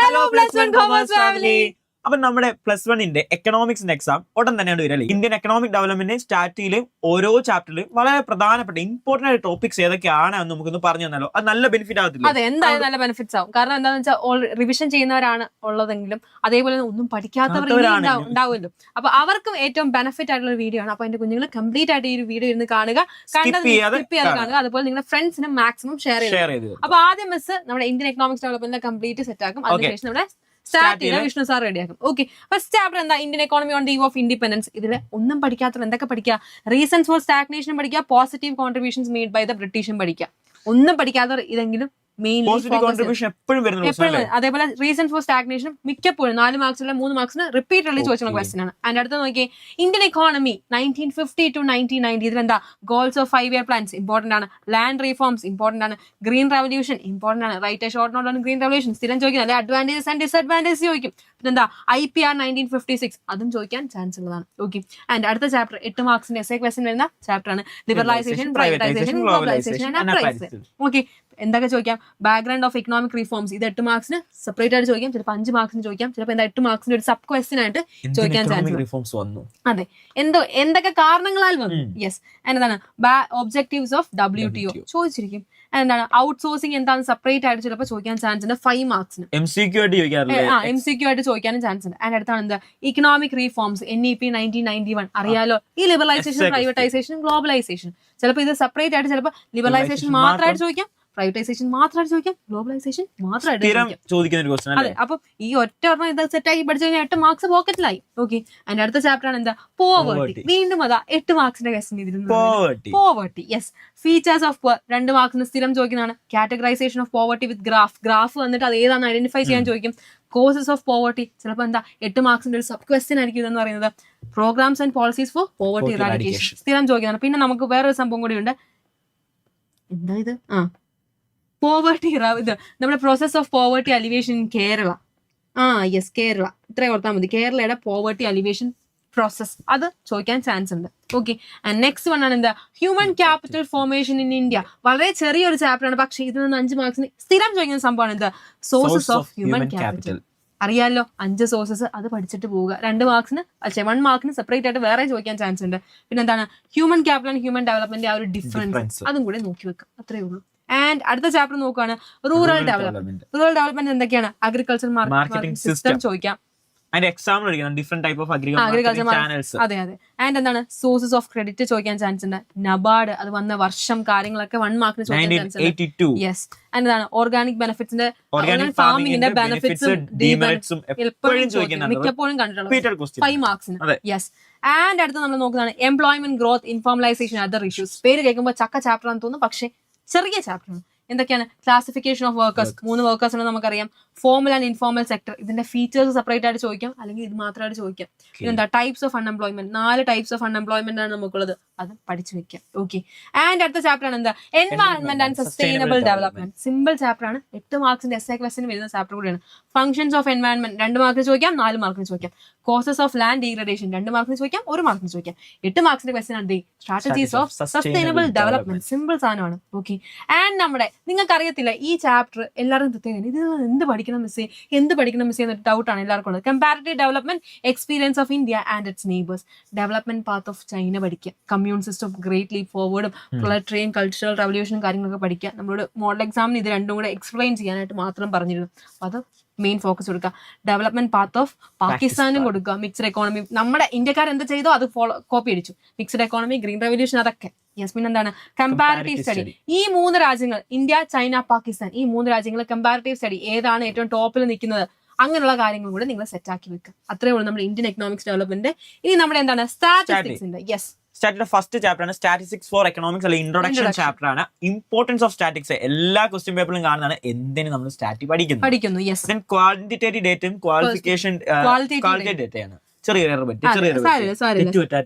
Hello +1 commerce family. അപ്പൊ നമ്മുടെ +1 എക്കണോമിക്സിന്റെ exam ഉടൻ തന്നെയാണ് വരിക. ഇന്ത്യൻ എക്കണോമിക് ഡെവലപ്മെന്റ് സ്റ്റാറ്റിയിലും ഓരോ ചാപ്റ്ററിലും വളരെ പ്രധാനപ്പെട്ട ഇമ്പോർട്ടന്റ് ടോപ്പിക്സ് ഏതൊക്കെയാണെന്ന് നമുക്കൊന്ന് പറഞ്ഞു തന്നാലോ? അത് നല്ല ബെനിഫിറ്റ് ആകത്തില്ല? അതെ, എന്തായാലും നല്ല ബെനിഫിറ്റ്സ് ആവും. കാരണം എന്താണെന്ന് വെച്ചാൽ റിവിഷൻ ചെയ്യുന്നവരാണ് ഉള്ളതെങ്കിലും അതേപോലെ ഒന്നും പഠിക്കാത്തവർ ഉണ്ടാവുമല്ലോ. അപ്പൊ അവർക്കും ഏറ്റവും ബെനിഫിറ്റ് ആയിട്ടുള്ള ഒരു വീഡിയോ ആണ്. അപ്പൊ എന്റെ കുഞ്ഞുങ്ങൾ കംപ്ലീറ്റ് ആയിട്ട് ഈ ഒരു വീഡിയോ ഇരുന്ന് കാണുക, സ്കിപ്പ് ചെയ്യാതെ കാണുക. അതുപോലെ നിങ്ങളുടെ ഫ്രണ്ട്സിനും മാക്സിമം ഷെയർ ചെയ്യുക. അപ്പൊ ആദ്യം മിസ് നമ്മുടെ Indian economics development complete set ആക്കും. അതിനുശേഷം നമ്മുടെ സ്റ്റാർട്ട് ചെയ്ത വിഷ്ണു സാർ റെഡിയാക്കും. ഓക്കെ, ഫസ്റ്റ് ചാപ്റ്റർ എന്താ? Indian economy on the eve of independence. ഇതിൽ ഒന്നും പഠിക്കാത്തവർ എന്തൊക്കെ പഠിക്കുക? റീസൺസ് ഫോർ സ്റ്റാഗ്നേഷൻ പഠിക്കുക, positive contributions made by the ബ്രിട്ടീഷും പഠിക്കുക. ഒന്നും പഠിക്കാത്തവർ ഇതെങ്കിലും അതേപോലെ റീസൺ ഫോർ സ്റ്റാഗ്നേഷൻ മിക്കപ്പോഴും 4 മാർക്സിലെ 3 മാർക്സിന് റിപ്പീറ്റഡ്ലി ചോദിച്ചുള്ള ക്വസ്റ്റൻ ആണ്. അതിന്റെ അടുത്ത് നോക്കിയേ, ഇന്ത്യൻ എക്കോണമി 1950 to 1990. ഇതിലെന്താ? Goals of 5-year plans important ആണ്, ലാൻഡ് റീഫോംസ് ഇമ്പോർട്ടന്റ് ആണ്, ഗ്രീൻ റെവല്യൂഷൻ ഇമ്പോർട്ടന്റ് ആണ്. Write a short note on green revolution സ്ഥിരം ചോദിക്കും, അല്ലെ? അഡ്വാൻറ്റേജസ് ആൻഡ് ഡിസ്അഡ്വാൻറ്റേജസ് ചോദിക്കും. പിന്നെന്താ? IPR 1956, അതും ചോദിക്കാൻ ചാൻസ് ഉള്ളതാണ്. ഓക്കെ, ആൻഡ് അടുത്ത ചാപ്റ്റർ 8 മാർക്സിന്റെ എസ്സേ ക്വസ്റ്റൻ വരുന്ന ചാപ്റ്റർ ആണ് liberalisation, privatisation, globalisation and price. Okay, എന്തൊക്കെ ചോദിക്കാം? Background of economic reforms. ഇത് 8 മാർക്സിന് സെപ്പറേറ്റ് ആയിട്ട് ചോദിക്കാം, ചിലപ്പോൾ 5 മാർക്സിന് ചോദിക്കാം, ചിലപ്പോൾ 8 മാർക്സിന്റെ ഒരു സബ് ക്വസ്റ്റ്യൻ ആയിട്ട് ചോദിക്കാൻ ചാൻസ്. അതെ, എന്തൊക്കെ കാരണങ്ങളാൽ വന്നു. യെസ്, എന്താണ്? Objectives of WTO ചോദിച്ചിരിക്കും. എന്താണ്? ഔട്ട്സോഴ്സിംഗ് എന്താണെന്ന് സെപ്പറേറ്റ് ആയിട്ട് ചിലപ്പോൾ ചോദിക്കാൻ ചാൻസ് ഉണ്ട് 5 മാർക്സിന്. MCQ ആയിട്ട് ചോദിക്കാനും ചാൻസ് ഉണ്ട്. അതിന്റെ അടുത്താണ് എന്താ? Economic reforms NEP 1991. അറിയാലോ, ഈ ലിബറലൈസേഷൻ, പ്രൈവറ്റൈസേഷൻ, ഗ്ലോബലൈസേഷൻ. ചിലപ്പോൾ ഇത് സെപ്പറേറ്റ് ആയിട്ട് ചിലപ്പോൾ ലിബറലൈസേഷൻ മാത്രമായിട്ട് ചോദിക്കാം, പ്രൈവറ്റൈസേഷൻ മാത്രമായിട്ട് ചോദിക്കാം, ഗ്ലോബലൈസേഷൻ മാത്രമായിട്ട് ചോദിക്കാം. അതെ, അപ്പൊ ഈ ഒറ്റ ഒരെണ്ണം ഇത് സെറ്റ് ആക്കി പഠിച്ചു കഴിഞ്ഞാൽ 8 മാർക്സ് പോക്കറ്റിലായി. ഓക്കെ, അതിന്റെ അടുത്ത ചാപ്റ്റർ ആണ് എന്താ? പോവർട്ടി. വീണ്ടും അതാ 8 മാർക്സിന്റെ ക്വസ്റ്റൻ ഇതിരുന്നു. Poverty. Yes, features of poor 2 മാർക്സിന് സ്ഥിരം ചോദിക്കുന്നതാണ്. Categorisation of poverty with graph വന്നിട്ട് അത് ഏതാണെന്ന് ഐഡന്റിഫൈ ചെയ്യാൻ ചോദിക്കും. കോസസ് ഓഫ് പോവർട്ടി ചിലപ്പോൾ എന്താ 8 മാർക്സിന്റെ ഒരു സബ് ക്വസ്റ്റ്യൻ ആയിരിക്കും ഇതെന്ന് പറയുന്നത്. Programmes and policies for poverty eradication സ്ഥിരം ചോദിക്കുന്നതാണ്. പിന്നെ നമുക്ക് വേറൊരു സംഭവം കൂടി ഉണ്ട്. എന്താ ഇത്? പോവർട്ടി, ഇത് നമ്മുടെ process of poverty alleviation in Kerala. Yes, Kerala. ഇത്രയും ഓർത്താൽ മതി. കേരളയുടെ പോവർട്ടി അലിവേഷൻ പ്രോസസ്, അത് ചോദിക്കാൻ ചാൻസ് ഉണ്ട്. ഓക്കെ, ആൻഡ് നെക്സ്റ്റ് വൺ ആണ് എന്താ? Human capital formation in India. വളരെ ചെറിയൊരു ചാപ്റ്റർ ആണ്, പക്ഷേ ഇതിൽ നിന്ന് 5 മാർക്സിന് സ്ഥിരം ചോദിക്കുന്ന സംഭവമാണ് എന്താ? Sources of human capital. അറിയാലോ, 5 സോഴ്സസ്, അത് പഠിച്ചിട്ട് പോവുക. 2 മാർക്സിന് 1 മാർക്കിന് സെപ്പറേറ്റ് ആയിട്ട് വേറെ ചോദിക്കാൻ ചാൻസ് ഉണ്ട്. പിന്നെ എന്താണ്? Human capital and human development, ആ ഒരു ഡിഫറൻസ് അതും കൂടെ നോക്കി വെക്കുക. അത്രേ ഉള്ളൂ. ആൻഡ് അടുത്ത ചാപ്റ്റർ നോക്കുകയാണ് റൂറൽ ഡെവലപ്മെന്റ്. റൂറൽ ഡെവലപ്മെന്റ് എന്തൊക്കെയാണ്? അഗ്രികൾച്ചർ മാർക്കറ്റിംഗ് സിസ്റ്റം ചോദിക്കാം. അതെ. ആൻഡ് എന്താണ്? സോഴ്സസ് ഓഫ് ക്രെഡിറ്റ് ചോദിക്കാൻ ചാൻസ് ഉണ്ട്. നബാർഡ്, അത് വന്ന വർഷം, കാര്യങ്ങളൊക്കെ 1 മാർക്കിന് ചോദിക്കാൻ ചാൻസ് ഉണ്ട്. യെസ്, ആൻഡ് എന്താണ്? ഓർഗാനിക് ബെനിഫിറ്റ്സിന്റെ, ഫാമിംഗിന്റെ ബെനിഫിറ്റ്സും ഡീമെറിറ്റ്സും മിക്കപ്പോഴും കണ്ടിട്ടുള്ളത് 5 മാർക്സിന്. യെസ്, ആൻഡ് അടുത്ത് നമ്മൾ നോക്കുന്നതാണ് employment growth, informalisation, other issues. പേര് കേൾക്കുമ്പോൾ ചക്ക ചാപ്റ്റർ ആണെന്ന് തോന്നുന്നു, പക്ഷേ ചെറിയ ചാപ്റ്റർ ആണ്. എന്തൊക്കെയാണ്? ക്ലാസിഫിക്കേഷൻ ഓഫ് വർക്കേഴ്സ്, 3 വർക്കേഴ്സ് ആണ് നമുക്കറിയാം. ഫോർമൽ ആൻഡ് ഇൻഫോർമൽ സെക്ടർ, ഇതിന്റെ ഫീച്ചേഴ്സ് സെപ്പറേറ്റ് ആയിട്ട് ചോദിക്കാം, അല്ലെങ്കിൽ ഇത് മാത്രമായിട്ട് ചോദിക്കാം. എന്താ? Types of unemployment, 4 types of unemployment ആണ് നമുക്കുള്ളത്, അത് പഠിച്ചു വെക്കാം. ഓക്കെ, ആൻഡ് അടുത്ത ചാപ്റ്റർ ആണ് എന്താ? Environment and sustainable development. Simple chapter ആണ്, 8 മാർക്സിന്റെ എസ്സേ ക്വസ്റ്റ്യൻ വരുന്ന ചാപ്റ്റർ കൂടിയാണ്. ഫംഗ്ഷൻസ് ഓഫ് എൻവയറൺമെന്റ് 2 മാർക്കിന് ചോദിക്കാം, 4 മാർക്കിന് ചോദിക്കാം. കോസസ് ഓഫ് ലാൻഡ് ഡീഗ്രഡേഷൻ 2 മാർക്കിന് ചോദിക്കാം, 1 മാർക്കിന് ചോദിക്കാം. 8 മാർക്സിന്റെ ക്വസ്റ്റ്യൻ ആണ് strategies of sustainable development. Simple സാധനമാണ്. ഓക്കെ, ആൻഡ് നമ്മുടെ നിങ്ങൾക്ക് അറിയത്തില്ല ഈ ചാപ്റ്റർ എല്ലാവരും പ്രത്യേകം ഇത് എന്ത് പഠിക്കണം മിസ്സേ എന്നൊരു ഡൗട്ടാണ് എല്ലാവർക്കും ഉള്ളത്. Comparative development experience of India and its neighbours. Development path of China പഠിക്കുക. Commune system of great leap ഫോർവേഡും പ്രൊലറ്ററിയൻ കൾച്ചറൽ റവല്യൂഷനും കാര്യങ്ങളൊക്കെ പഠിക്കുക. നമ്മളോട് മോഡൽ എക്സാമിന് ഇത് രണ്ടും കൂടെ എക്സ്പ്ലെയിൻ ചെയ്യാനായിട്ട് മാത്രം പറഞ്ഞിരുന്നു. അത് മെയിൻ ഫോക്കസ് കൊടുക്കുക. ഡെവലപ്മെന്റ് പാത്ത് ഓഫ് പാകിസ്ഥാനും കൊടുക്കുക. മിക്സ്ഡ് എക്കോണമി, നമ്മുടെ ഇന്ത്യക്കാർ എന്ത് ചെയ്തോ അത് കോപ്പി അടിച്ചു. മിക്സ്ഡ് എക്കോണമി, ഗ്രീൻ റെവല്യൂഷൻ, അതൊക്കെ. യെസ്, പിന്നെ എന്താണ്? Comparative study. ഈ 3 രാജ്യങ്ങൾ, ഇന്ത്യ, ചൈന, പാകിസ്ഥാൻ, ഈ 3 രാജ്യങ്ങൾ കമ്പാരിറ്റീവ് സ്റ്റഡി ഏതാണ് ഏറ്റവും ടോപ്പിൽ നിൽക്കുന്നത്, അങ്ങനെയുള്ള കാര്യങ്ങൾ കൂടെ നിങ്ങൾ സെറ്റ് ആക്കി വെക്കുക. അത്രേ ഉള്ളൂ നമ്മുടെ ഇന്ത്യൻ എക്കണോമിക്സ് ഡെവലപ്മെന്റ്. ഇനി നമ്മുടെ എന്താണ്? സ്റ്റാറ്റിസ്റ്റിക്സിന്റെ. യെസ്, സ്റ്റാറ്റിന്റെ ഫസ്റ്റ് ചാപ്റ്റർ ആണ് സ്റ്റാറ്റിസ്റ്റിക്സ് ഫോർ എക്കണോമിക്സ്, അല്ലെങ്കിൽ ഇൻട്രൊഡക്ഷൻ ചാപ്റ്റർ ആണ്. ഇമ്പോർട്ടൻസ് ഓഫ് സ്റ്റാറ്റിക്സ് എല്ലാ ക്വസ്റ്റ്യൻ പേപ്പറിലും കാണുന്നതാണ്. എന്തിന് നമ്മൾ സ്റ്റാറ്റി പഠിക്കുന്നു. യെസ്, ക്വാണ്ടിറ്റേറ്റീവ് ഡേറ്റയും ക്വാളിഫിക്കേഷൻ ക്വാളിറ്റേറ്റീവ് ഡേറ്റയാണ്. ചെറിയ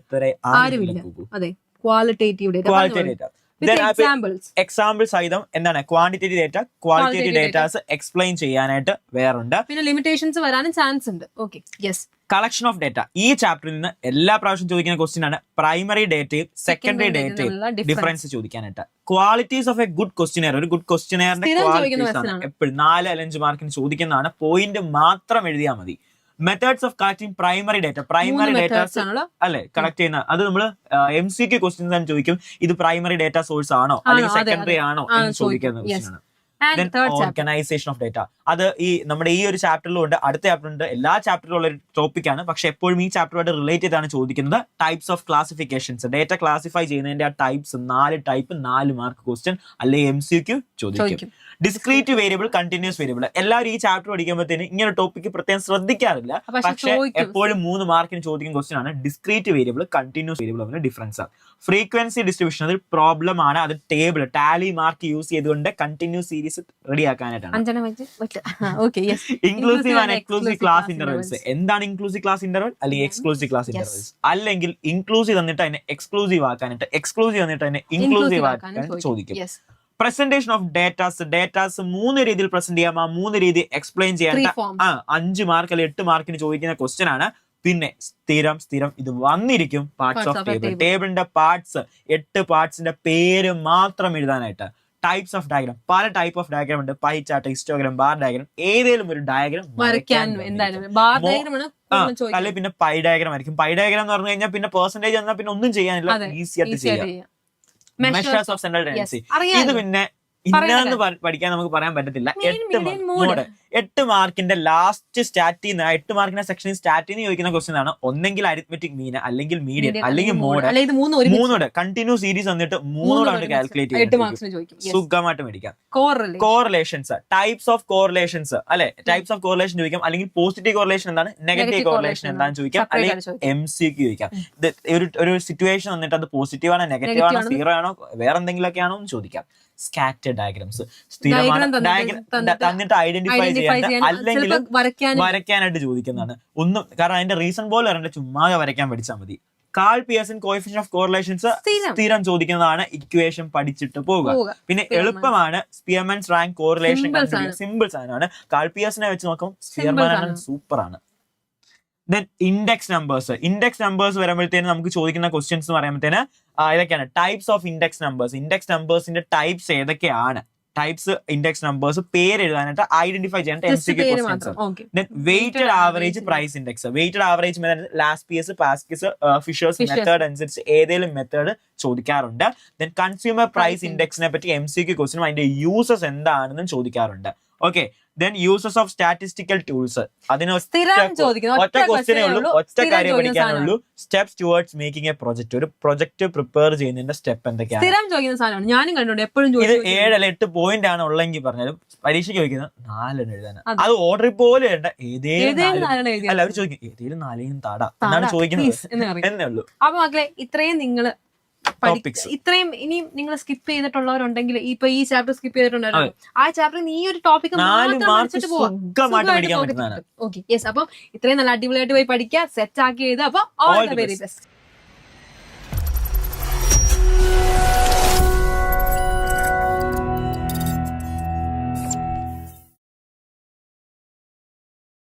ക്വാളിറ്റേറ്റീവ് ഡേറ്റ. എക്സാമ്പിൾ സഹിതം എന്താണ് quantitative data, qualitative datas explain ചെയ്യാനായിട്ട് വേറുണ്ട്. പിന്നെ ലിമിറ്റേഷൻസ് വരാനും ചാൻസ് ഉണ്ട്. Okay, yes. Collection of data, ഈ ചാപ്റ്ററിൽ നിന്ന് എല്ലാ പ്രാവശ്യം ചോദിക്കുന്ന ക്വസ്റ്റ്യൻ ആണ് പ്രൈമറി ഡേറ്റയും സെക്കൻഡറി ഡേറ്റയും difference ചോദിക്കാനായിട്ട്. Qualities of a good questionnaire, ഒരു ഗുഡ് ക്വസ്റ്റ്യനെയറിന്റെ ക്വാളിറ്റീസ് ആണ് എപ്പോഴും 4 അല്ലെങ്കിൽ 5 മാർക്കിന് ചോദിക്കുന്നതാണ്. പോയിന്റ് മാത്രം എഴുതിയാൽ മതി. Methods of collecting primary data, primary datas അല്ലെ കളക്ട് ചെയ്യുന്ന, അത് നമ്മൾ MCQ ക്വസ്റ്റ്യൻസ് ആണ് ചോദിക്കും, ഇത് പ്രൈമറി ഡേറ്റ സോഴ്സ് ആണോ അല്ലെങ്കിൽ സെക്കൻഡറി ആണോ എന്ന് ചോദിക്കുന്ന ക്വസ്റ്റ്യൻ ആണ്. ഓർഗനൈസേഷൻ ഓഫ് ഡേറ്റ, അത് ഈ നമ്മുടെ ഈ ഒരു ചാപ്റ്ററിലും ഉണ്ട്, അടുത്ത ചാപ്റ്ററിലുണ്ട്, എല്ലാ ചാപ്റ്ററിലും ഉള്ള ഒരു ടോപ്പിക് ആണ്. പക്ഷെ എപ്പോഴും ഈ ചാപ്റ്ററുമായിട്ട് റിലേറ്റ് ചെയ്താണ് ചോദിക്കുന്നത്. Types of classifications, data classify ചെയ്യുന്നതിന്റെ ആ ടൈപ്സ്, 4 ടൈപ്പ്, 4 മാർക്ക് ക്വസ്റ്റ്യൻ അല്ലെങ്കിൽ MCQ ചോദിക്കും. ഡിസ്ക്രീറ്റ് വേരിയബിൾ, കണ്ടിന്യൂസ് വേരിയബിൾ, എല്ലാവരും ഈ ചാപ്റ്റർ പഠിക്കുമ്പോഴത്തേന് ഇങ്ങനെ ടോപ്പിക്ക് പ്രത്യേകം ശ്രദ്ധിക്കാറില്ല. പക്ഷെ എപ്പോഴും 3 മാർക്കിന് ചോദിക്കുന്ന ക്വസ്റ്റ്യൻ ആണ് ഡിസ്ക്രീറ്റ് വേരിയബിൾ, കണ്ടിന്യൂസ് വേരിയബിൾ തമ്മിൽ ഡിഫറൻസ് ആണ്. ഫ്രീക്വൻസി ഡിസ്ട്രിബ്യൂഷൻ അതൊരു പ്രോബ്ലം ആണ്. അത് ടേബിൾ ടാലി മാർക്ക് യൂസ് ചെയ്തുകൊണ്ട് കണ്ടിന്യൂസ് സീരീസ് റെഡിയാക്കാനായിട്ടാണ്. Inclusive and exclusive class intervals, എന്താണ് ഇൻക്ലൂസീവ് ക്ലാസ് ഇന്റർവെൽ അല്ലെങ്കിൽ എക്സ്ക്ലൂസീവ് ക്ലാസ് ഇന്റർവെൽസ്, അല്ലെങ്കിൽ ഇൻക്ലൂസീവ് തന്നിട്ട് അതിനെ എക്സ്ക്ലൂസീവ് ആക്കാനായിട്ട്, എക്സ്ക്ലൂസീവ് തന്നിട്ട് അതിനെ ഇൻക്ലൂസീവ് ആക്കാനായിട്ട് ചോദിക്കും. പ്രസന്റേഷൻ ഓഫ് ഡേറ്റാസ്, 3 രീതിയിൽ പ്രസന്റ് ചെയ്യാം. ആ 3 രീതി എക്സ്പ്ലെയിൻ ചെയ്യാനായിട്ട് 5 മാർക്ക് അല്ലെങ്കിൽ 8 മാർക്കിന് ചോദിക്കുന്ന ക്വസ്റ്റ്യൻ ആണ്. പിന്നെ സ്ഥിരം ഇത് വന്നിരിക്കും പാർട്സ് ഓഫ് ടേബിൾ, ടേബിളിന്റെ പാർട്സ്, 8 പാർട്സിന്റെ പേര് മാത്രം എഴുതാനായിട്ട്. ടൈപ്സ് ഓഫ് ഡയഗ്രാം, പല ടൈപ്പ് ഓഫ് ഡയഗ്രാം ഉണ്ട്. Pie chart, histogram, bar diagram, ഏതെങ്കിലും ഒരു ഡയഗ്രാം അല്ലെ പിന്നെ പൈ ഡയഗ്രാം ആയിരിക്കും. പൈ ഡയഗ്രാം എന്ന് പറഞ്ഞു കഴിഞ്ഞാൽ പിന്നെ പെർസെന്റേജ് എന്നാൽ പിന്നെ ഒന്നും ചെയ്യാനില്ല, ഈസി ആയിട്ട് ചെയ്യാം. മെഷേഴ്സ് ഓഫ് സെൻട്രൽ ടെൻഡൻസി, ഇത് പിന്നെ ഇന്നതെന്ന് പഠിക്കാൻ നമുക്ക് പറയാൻ പറ്റത്തില്ല. 8 മാർക്കിന്റെ ലാസ്റ്റ് സ്റ്റാർട്ട് ചെയ്യുന്ന 8 മാർക്കിന്റെ സെക്ഷനിൽ സ്റ്റാർട്ട് ചെയ്യുന്ന ചോദിക്കുന്ന ക്വസ്റ്റ്യൻ ആണ്. ഒന്നെങ്കിൽ അരിത്മെറ്റിക് മീൻ, അല്ലെങ്കിൽ മീഡിയൻ, അല്ലെങ്കിൽ മോഡ്. 3 കണ്ടിന്യൂസ് സീരീസ് വന്നിട്ട് 3 കാൽക്കുലേറ്റ് ചെയ്യും, സുഖമായിട്ട് മേടിക്കാം. കോറിലേഷൻസ്, ടൈപ്സ് ഓഫ് കോറിലേഷൻസ് അല്ലെ, ടൈപ്സ് ഓഫ് കോറിലേഷൻ ചോദിക്കാം. അല്ലെങ്കിൽ പോസിറ്റീവ് കോറിലേഷൻ എന്താണ്, നെഗറ്റീവ് കോറിലേഷൻ എന്താണെന്ന് ചോദിക്കാം. അല്ലെങ്കിൽ MCQ ചോദിക്കാം. ഒരു സിറ്റുവേഷൻ വന്നിട്ട് അത് പോസിറ്റീവ് ആണോ, നെഗറ്റീവ് ആണോ, 0 ആണോ, വേറെ എന്തെങ്കിലുമൊക്കെ ആണോ എന്ന് ചോദിക്കാം. സ്കാറ്റർ ഡയഗ്രാംസ്, സ്ഥിരമാണ് തന്നിട്ട് ഐഡന്റിഫൈ ചെയ്യാൻ അല്ലെങ്കിൽ വരയ്ക്കാനായിട്ട് ചോദിക്കുന്നതാണ്. ഒന്നും കാരണം അതിന്റെ റീസൺ പോലെ വരണ്ട, ചുമ്മാതെ വരയ്ക്കാൻ പഠിച്ചാൽ മതി. Karl Pearson coefficient of correlations സ്ഥിരം ചോദിക്കുന്നതാണ്, ഇക്വേഷൻ പഠിച്ചിട്ട് പോവുക. പിന്നെ എളുപ്പമാണ്. സ്പിയർമാൻസ് റാങ്ക് കോറിലേഷൻ സിമ്പിൾ സാധനമാണ്. കാൾ പിയേഴ്സിനെ വെച്ച് നോക്കും സ്പിയർമാൻ സൂപ്പർ ആണ്. ദെൻ ഇൻഡെക്സ് നമ്പേഴ്സ് വരുമ്പോഴത്തേന് നമുക്ക് ചോദിക്കുന്ന ക്വസ്റ്റ്യൻസ് എന്ന് പറയുമ്പോഴത്തേന് ഇതൊക്കെയാണ്. ടൈപ്സ് ഓഫ് ഇൻഡെക്സ് നമ്പേഴ്സിന്റെ ടൈപ്സ് ഏതൊക്കെയാണ്? ടൈപ്സ് ഇൻഡെക്സ് നമ്പേഴ്സ് പേര് എഴുതാനായിട്ട് ഐഡന്റിഫൈ ചെയ്യാനായിട്ട് MCQ questions. Then weighted average price index, weighted average method Laspeyres, Paasche's, Fisher's method അനുസരിച്ച് ഏതെങ്കിലും മെത്തേഡ് ചോദിക്കാറുണ്ട്. ദെൻ കൺസ്യൂമർ പ്രൈസ് ഇൻഡെക്സിനെ പറ്റി MCQ ക്വസ്റ്റ്യനും അതിന്റെ യൂസസ് എന്താണെന്നും ചോദിക്കാറുണ്ട്. Okay, then uses of statistical tools, അതിന് ഒറ്റ ക്വസ്റ്റ്യനേ ഉള്ളൂ, ഒറ്റ കാര്യം പഠിക്കാനുള്ളൂ. Steps towards making a project, ഒരു പ്രൊജക്ട് പ്രിപ്പയർ ചെയ്യുന്നതിന്റെ സ്റ്റെപ്പ് എന്തൊക്കെയാണ്? ഇത് 7 അല്ലെങ്കിൽ 8 പോയിന്റ് ആണ് ഉള്ളെങ്കിൽ പറഞ്ഞാലും പരീക്ഷയ്ക്ക് ചോദിക്കുന്നത് 4 എഴുതാനാണ്. അത് ഓർഡർ പോലെ വേണ്ട, ഏതേലും അല്ല, അവർ ചോദിക്കും ഏതേലും 4 താടാ എന്നാണ് ചോദിക്കുന്നത് എന്നേ ഉള്ളൂ. അപ്പൊ മക്കളെ ഇത്രയും നിങ്ങൾ ഇത്രയും ഇനി നിങ്ങൾ സ്കിപ്പ് ചെയ്തിട്ടുള്ളവരുണ്ടെങ്കിൽ ഇപ്പൊ ഈ ചാപ്റ്റർ സ്കിപ്പ് ചെയ്തിട്ടുണ്ടായിരുന്നു, ആ ചാപ്റ്ററിൽ ഈ ഒരു ടോപ്പിക് ഓക്കെ യെസ്. അപ്പം ഇത്രയും നല്ല അടിപൊളിയായിട്ട് പോയി പഠിക്കുക, സെറ്റ് ആക്കി എഴുതുക. അപ്പൊ ഓൾ ദ വെരി ബെസ്റ്റ്.